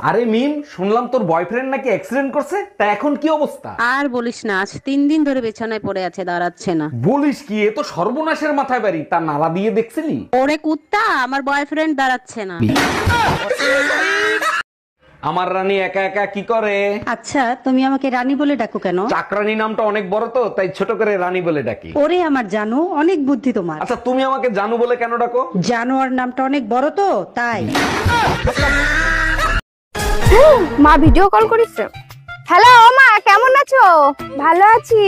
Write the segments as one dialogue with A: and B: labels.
A: আরে মিম, শুনলাম তোর বয়ফ্রেন্ড নাকি অ্যাক্সিডেন্ট করছে, তা এখন কি অবস্থা?
B: আর বলিস না, আজ 3 দিন ধরে বিছানায় পড়ে আছে, দাঁড়াচ্ছে না।
A: বলিস কি, এ তো সর্বনাশের মাথায় বাড়ি। তা নালা দিয়ে দেখছিলি?
B: ওরে কুত্তা, আমার বয়ফ্রেন্ড দাঁড়াচ্ছে না।
A: আমার রানী একা একা কি করে?
B: আচ্ছা, তুমি আমাকে রানী বলে ডাকো কেন?
A: চাকরানী নামটা অনেক বড় তো, তাই ছোট করে রানী বলে ডাকি।
B: ওরে আমার জানো, অনেক বুদ্ধি তোমার।
A: আচ্ছা, তুমি আমাকে জানু বলে কেন ডাকো?
B: জানোয়ার নামটা অনেক বড় তো, তাই।
C: মা ভিডিও কল করেছে। হ্যালো মা, কেমন আছো? ভালো আছি।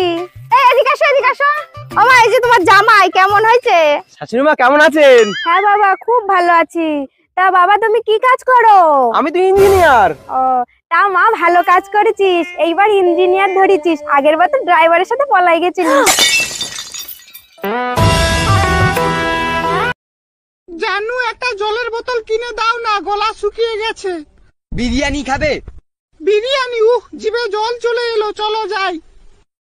C: এই এদিকে আসো, এদিকে আসো। ও মা, এই যে তোমার জামাই কেমন হয়েছে?
D: শাশুড়ি মা কেমন আছেন?
C: হ্যাঁ বাবা, খুব ভালো আছি। তা বাবা, তুমি কি কাজ করো?
D: আমি তো ইঞ্জিনিয়ার।
C: ও, তা মা ভালো কাজ করেছিস, এইবার ইঞ্জিনিয়ার ধরেছিস। আগের বার তো ড্রাইভারের সাথে পলাই গেছিলিস।
E: জানু, একটা জলের বোতল কিনে দাও না, গলা শুকিয়ে গেছে।
D: বিরিয়ানি খাবে?
E: বিরিয়ানি? জিভে জল চলে এলো, চলো যাই।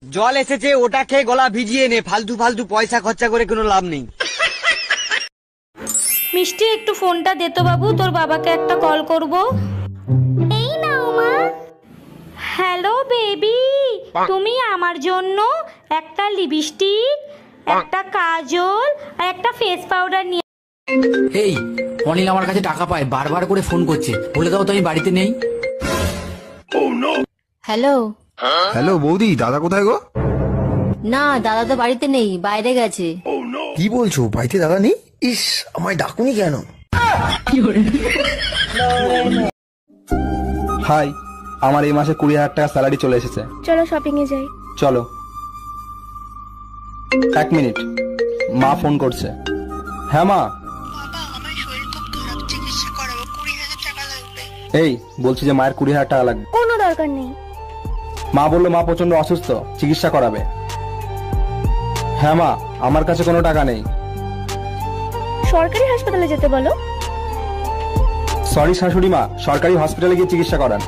D: জল এসেছে, ওটা খেয়ে গলা ভিজিয়ে নে। ফালতু ফালতু পয়সা খরচা করে কোনো লাভ নেই।
F: মিষ্টি, একটু ফোনটা দে তো বাবু, তোর বাবাকে একটা কল করব। এই নাও মা। হ্যালো বেবি, তুমি আমার জন্য একটা লিপস্টিক, একটা কাজল আর একটা ফেস পাউডার নিয়ে।
G: এই অনিল আমার কাছে টাকা পায়, বারবার করে ফোন করছে, বলে দাও তো আমি বাড়িতে নেই।
F: হ্যালো।
H: হ্যালো বৌদি, দাদা কোথায় গো?
F: না, দাদা তো বাড়িতে নেই, বাইরে গেছে।
H: কি বলছো, বাড়িতে দাদা নেই? ইস, আমায় ডাকুনি কেন? হাই, আমার এই মাসে 20,000 টাকা স্যালারি চলে এসেছে।
C: চলো শপিং এ যাই।
H: চলো। 1 মিনিট, মা ফোন করছে। হ্যাঁ মা। এই বলছি যে মায়ের 20,000 টাকা লাগবে।
C: কোনো দরকার নেই।
H: মা বললো মা প্রচন্ড অসুস্থ, চিকিৎসা করাবে। হ্যাঁ মা, আমার কাছে কোনো টাকা নেই।
C: সরকারি হাসপাতালে যেতে বলো।
H: সরি শাশুড়ি মা, সরকারি হসপিটালে গিয়ে চিকিৎসা করান।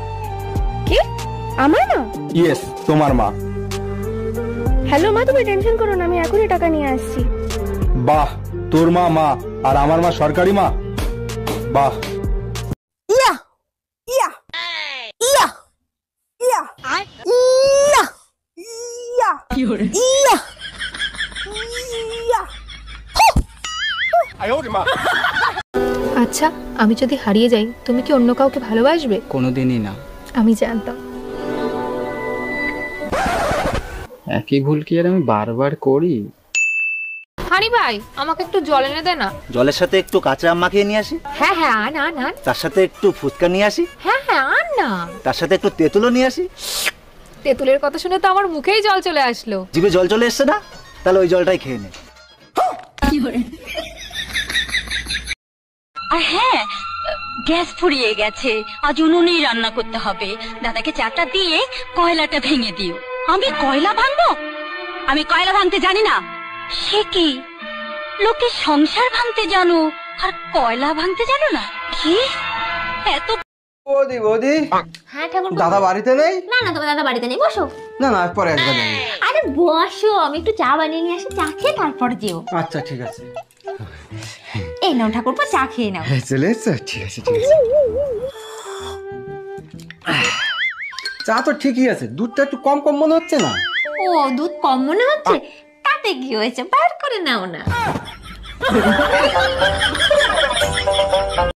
C: কি? আমার মা?
H: ইয়েস, তোমার মা।
C: হ্যালো মা, তুমি টেনশন করো না, আমি এখনই টাকা নিয়ে আসছি।
H: বাহ, তোর মা মা আর আমার মা সরকারি মা। বাহ।
C: ইয়া ইয়া ইয়া ইয়া ইয়া ইয়া ইয়া ইয়া।
I: আচ্ছা, আমি যদি হারিয়ে যাই, তুমি কি অন্য কাউকে ভালোবাসবে?
G: কোনোদিনই না।
I: আমি জানতাম।
G: একই ভুল কি আর আমি বারবার করি?
I: হানি ভাই, আমাকে একটু জল এনে দে না।
D: জলের সাথে একটু কাঁচা আম মাখিয়ে নিয়ে আসি।
I: হ্যাঁ হ্যাঁ, আন আন আন।
D: তার সাথে একটু ফুচকা নিয়ে আসি।
I: হ্যাঁ হ্যাঁ, আন না।
D: তার সাথে একটু তেঁতুলও নিয়ে আসি।
I: তেঁতুলের কথা শুনে তো আমার মুখেই জল চলে আসলো।
D: জিভে জল চলে এসছে না? তাহলে ওই জলটাই খেয়ে নে।
F: আর হ্যাঁ, গ্যাস ফুরিয়ে গেছে, আজ উনুনেই রান্না করতে হবে। দাদাকে চাটা দিয়ে কয়লাটা ভেঙে দিও। আমি কয়লা ভাঙবো? আমি কয়লা ভাঙতে জানি না। সে কি, লোকে সংসার ভাঙতে জানো আর কয়লা ভাঙতে জানো না? কি এত?
D: বৌদি বৌদি।
F: হ্যাঁ ঠাকুর।
D: দাদা বাড়িতে নেই?
F: না না, তোমার দাদা বাড়িতে নেই, বসো।
D: না না, পরে একবার যাবো।
F: আরে বসো, আমি একটু চা বানিয়ে নিয়ে আসি, চা খেয়ে তারপর যেও।
D: আচ্ছা ঠিক আছে।
F: এই নাও ঠাকুরপো, চা খেয়ে নাও।
D: চলে এসছো? ঠিক আছে ঠিক আছে। চা তো ঠিকই আছে, দুধটা একটু কম কম মনে হচ্ছে না?
F: ও, দুধ কম মনে হচ্ছে? তাতে কি হয়েছে, বার করে নাও না।